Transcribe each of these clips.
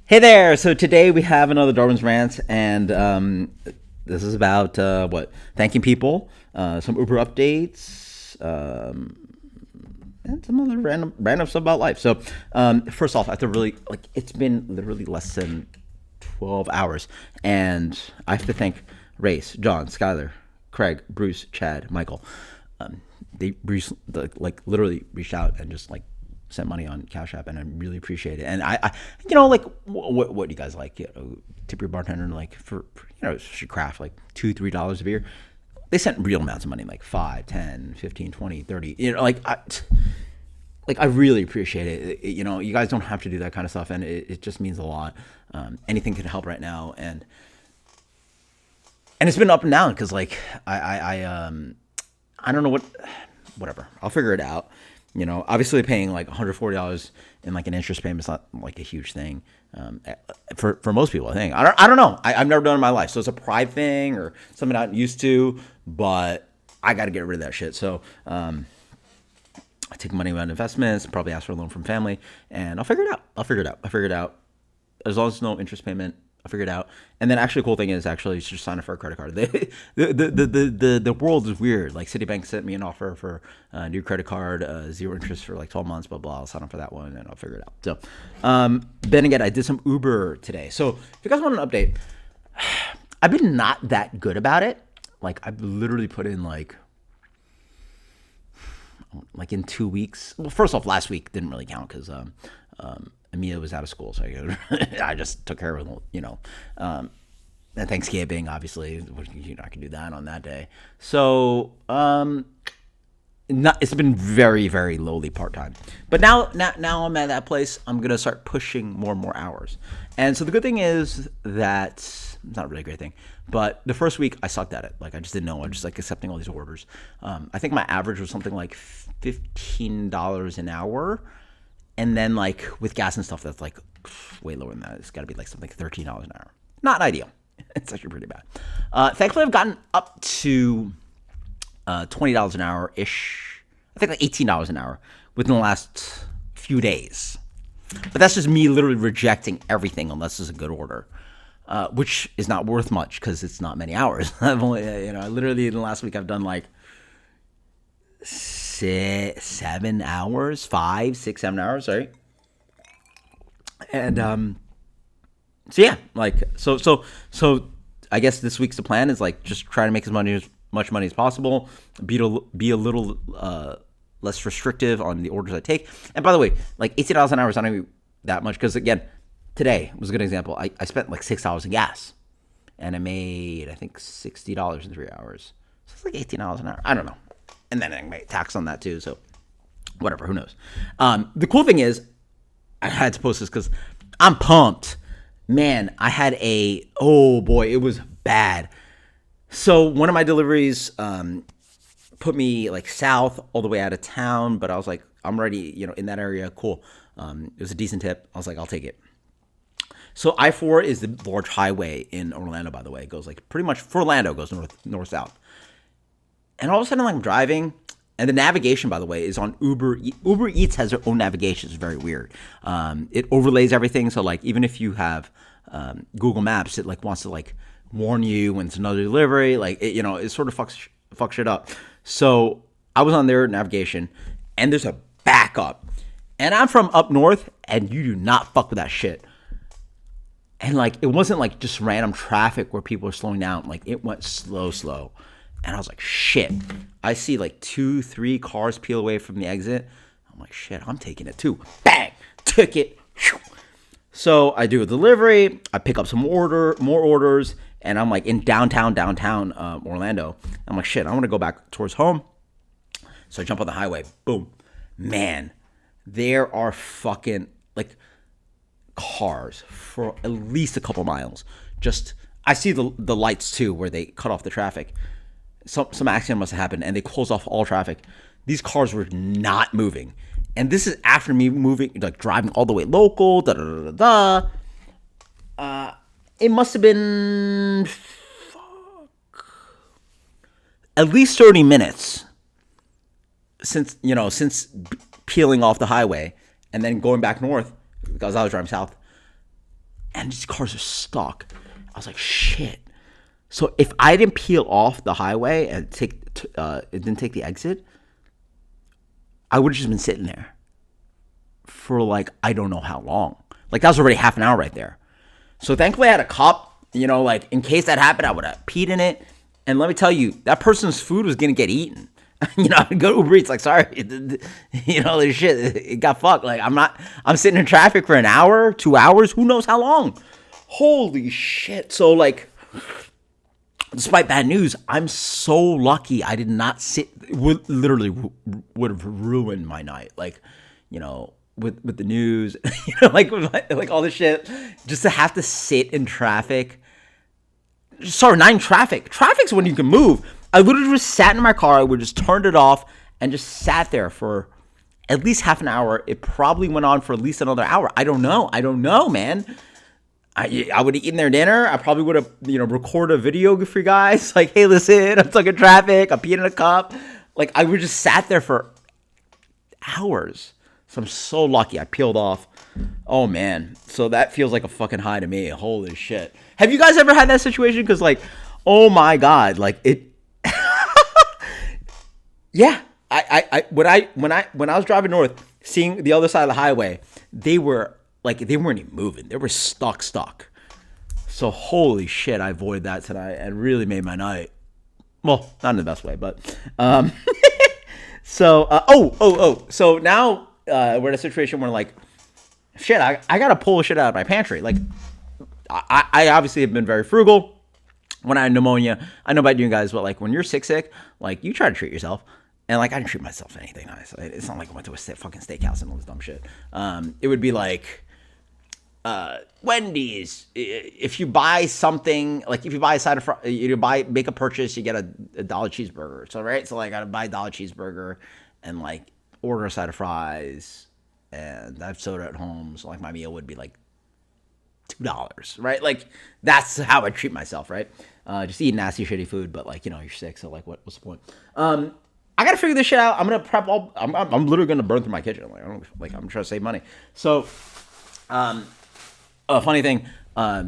Hey there! So today we have another Darwin's Rants, and this is about thanking people, some Uber updates, and some other random stuff about life. So first off, I have to really it's been literally less than 12 hours, and I have to thank Race, John, Skylar, Craig, Bruce, Chad, Michael. They literally reached out and just sent money on Cashapp, and I really appreciate it. And I what do you guys like? Tip your bartender for she craft $2-3 a beer. They sent real amounts of money, like 5, 10, 15, 20, 30. I really appreciate it. You guys don't have to do that kind of stuff, and it just means a lot. Anything can help right now, and it's been up and down because I don't know whatever. I'll figure it out. Obviously paying $140 in an interest payment is not a huge thing for most people. I think I don't know. I've never done it in my life, so it's a pride thing or something I'm not used to. But I got to get rid of that shit. So I take money out investments, probably ask for a loan from family, and I'll figure it out. I'll figure it out. As long as there's no interest payment, I'll figure it out. And then actually, the cool thing is you should sign up for a credit card. The world is weird. Citibank sent me an offer for a new credit card, 0 interest for 12 months, blah, blah. I'll sign up for that one and I'll figure it out. So then again, I did some Uber today. So if you guys want an update, I've been not that good about it. I've literally put in in 2 weeks. Well, first off, last week didn't really count because Amelia was out of school, so I just took care of it, and Thanksgiving, obviously, I can do that on that day. So it's been very, very lowly part-time. But now I'm at that place. I'm going to start pushing more and more hours. And so the good thing is that it's not really a great thing, but the first week I sucked at it. I just didn't know. I was just accepting all these orders. I think my average was something like $15 an hour. And then with gas and stuff, that's way lower than that. It's got to be something like $13 an hour. Not ideal. It's actually pretty bad. Thankfully, I've gotten up to $20 an hour ish. I think $18 an hour within the last few days. But that's just me literally rejecting everything unless it's a good order, which is not worth much because it's not many hours. I've only, literally in the last week I've done 7 hours, 5, 6, 7 hours, right? And so yeah, so I guess this week's the plan is just try to make as much money as possible, be a little less restrictive on the orders I take. And by the way, $18 an hour is not even that much because again, today was a good example. I spent $6 in gas, and I made I think $60 in 3 hours. So it's $18 an hour. I don't know. And then I make tax on that too, so whatever, who knows. The cool thing is, I had to post this because I'm pumped. Man, I had oh boy, it was bad. So one of my deliveries put me south all the way out of town, but I was I'm already in that area, cool. It was a decent tip. I was I'll take it. So I-4 is the large highway in Orlando, by the way. It goes pretty much for Orlando, goes north-south. And all of a sudden, I'm driving, and the navigation, by the way, is on Uber. Uber Eats has their own navigation. It's very weird. It overlays everything. So, even if you have Google Maps, it wants to warn you when it's another delivery. It sort of fucks shit up. So I was on their navigation, and there's a backup, and I'm from up north, and you do not fuck with that shit. And it wasn't just random traffic where people are slowing down. It went slow. And I was shit. I see 2, 3 cars peel away from the exit. I'm shit, I'm taking it too. Bang! Took it. So I do a delivery. I pick up more orders. And I'm in downtown Orlando. I'm shit, I want to go back towards home. So I jump on the highway. Boom. Man, there are fucking cars for at least a couple miles. I see the lights too where they cut off the traffic. Some accident must have happened, and they closed off all traffic. These cars were not moving, and this is after me moving, driving all the way local. It must have been at least 30 minutes since peeling off the highway and then going back north because I was driving south. and these cars are stuck. I was like, shit. So if I didn't peel off the highway and it didn't take the exit, I would have just been sitting there for like, I don't know how long. Like, that was already half an hour right there. So thankfully I had a cup, you know, like in case that happened, I would have peed in it. And let me tell you, that person's food was going to get eaten. You know, I'd go to Uber Eats, like, sorry, you know, this shit, it got fucked. Like, I'm sitting in traffic for an hour, 2 hours, who knows how long. Holy shit. So, like, despite bad news, I'm so lucky I did not sit, literally would have ruined my night. Like, you know, with the news, you know, like all this shit, just to have to sit in traffic. Sorry, not in traffic. Traffic's when you can move. I literally just sat in my car. I would just turned it off and just sat there for at least half an hour. It probably went on for at least another hour. I don't know, man. I would have eaten their dinner. I probably would have, you know, recorded a video for you guys. Like, hey, listen, I'm stuck in traffic. I'm peeing in a cup. Like, I would just sat there for hours. So I'm so lucky I peeled off. Oh, man. So that feels like a fucking high to me. Holy shit. Have you guys ever had that situation? Because, like, oh, my God. Like, it... Yeah, when I was driving north, seeing the other side of the highway, they weren't even moving. They were stuck. So holy shit, I avoided that tonight and really made my night. Well, not in the best way, but so now we're in a situation where, like, shit, I gotta pull shit out of my pantry. Like, I obviously have been very frugal. When I had pneumonia, I know about you guys, but like when you're sick, like you try to treat yourself. And like I didn't treat myself to anything nice. It's not like I went to a fucking steakhouse and all this dumb shit. It would be like Wendy's. If you buy something, like if you buy a side of make a purchase, you get a dollar cheeseburger. So right, so like I gotta buy a dollar cheeseburger and like order a side of fries, and I have soda at home. So like my meal would be like $2, right? Like that's how I treat myself, right? Just eat nasty, shitty food, but like, you know, you're sick, so like, what's the point? I gotta figure this shit out. I'm gonna prep all. I'm literally gonna burn through my kitchen. I'm trying to save money. So, a funny thing. I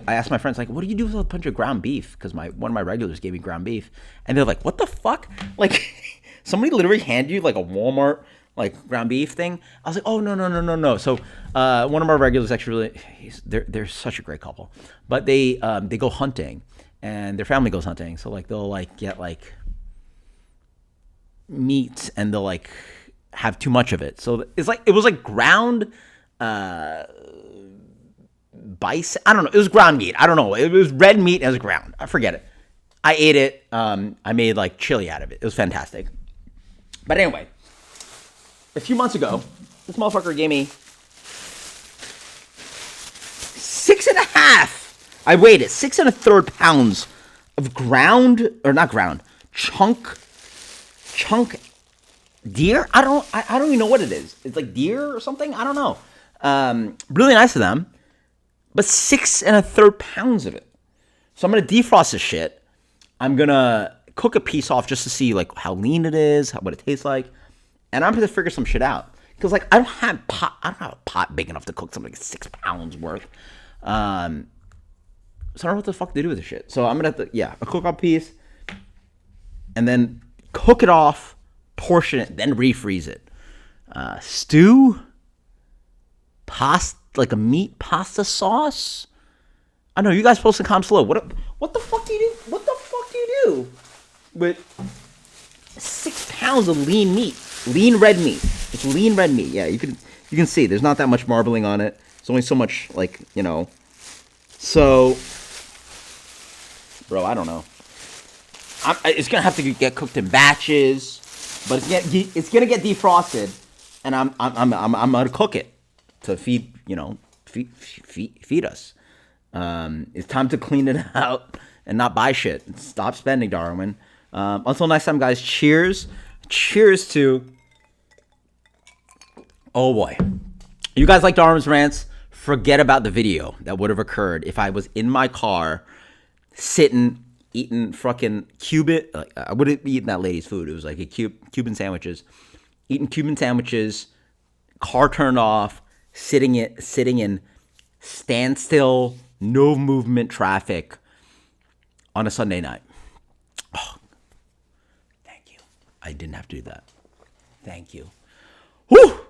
asked my friends, like, what do you do with a bunch of ground beef? Because one of my regulars gave me ground beef, and they're like, what the fuck? Like, somebody literally handed you like a Walmart like ground beef thing. I was like, oh no. So one of our regulars actually, they're such a great couple, but they go hunting, and their family goes hunting. So like they'll like get like meat, and they'll like have too much of it. So it was like ground bison. I don't know. It was ground meat. I don't know. It was red meat and it was ground. I forget it. I ate it. I made like chili out of it. It was fantastic. But anyway, a few months ago, this motherfucker gave me 6.5. I weighed it 6 1/3 pounds of chunk deer. I don't even know what it is. It's like deer or something. I don't know. Really nice of them, but 6 1/3 pounds of it. So I'm gonna defrost this shit. I'm gonna cook a piece off just to see like how lean it is, what it tastes like, and I'm gonna figure some shit out. Because like I don't have a pot big enough to cook something like 6 pounds worth. So I don't know what the fuck to do with this shit. So I'm gonna have to a cook up piece, and then cook it off, portion it, then refreeze it. Stew, pasta, like a meat pasta sauce. I know you guys post in comments below. What the fuck do you do? What the fuck do you do with 6 pounds of lean meat, lean red meat? It's lean red meat. Yeah, you can see there's not that much marbling on it. It's only so much, like, you know. So, bro, I don't know. It's gonna have to get cooked in batches, but it's gonna get defrosted, and I'm gonna cook it to feed us. It's time to clean it out and not buy shit. Stop spending, Darwin. Until next time, guys. Cheers to. Oh boy, you guys like Darwin's rants? Forget about the video that would have occurred if I was in my car, sitting, eating fucking Cuban. I wouldn't be eating that lady's food. It was like Cuban sandwiches. Eating Cuban sandwiches, car turned off, sitting in standstill, no movement traffic on a Sunday night. Oh, thank you. I didn't have to do that. Thank you. Whew.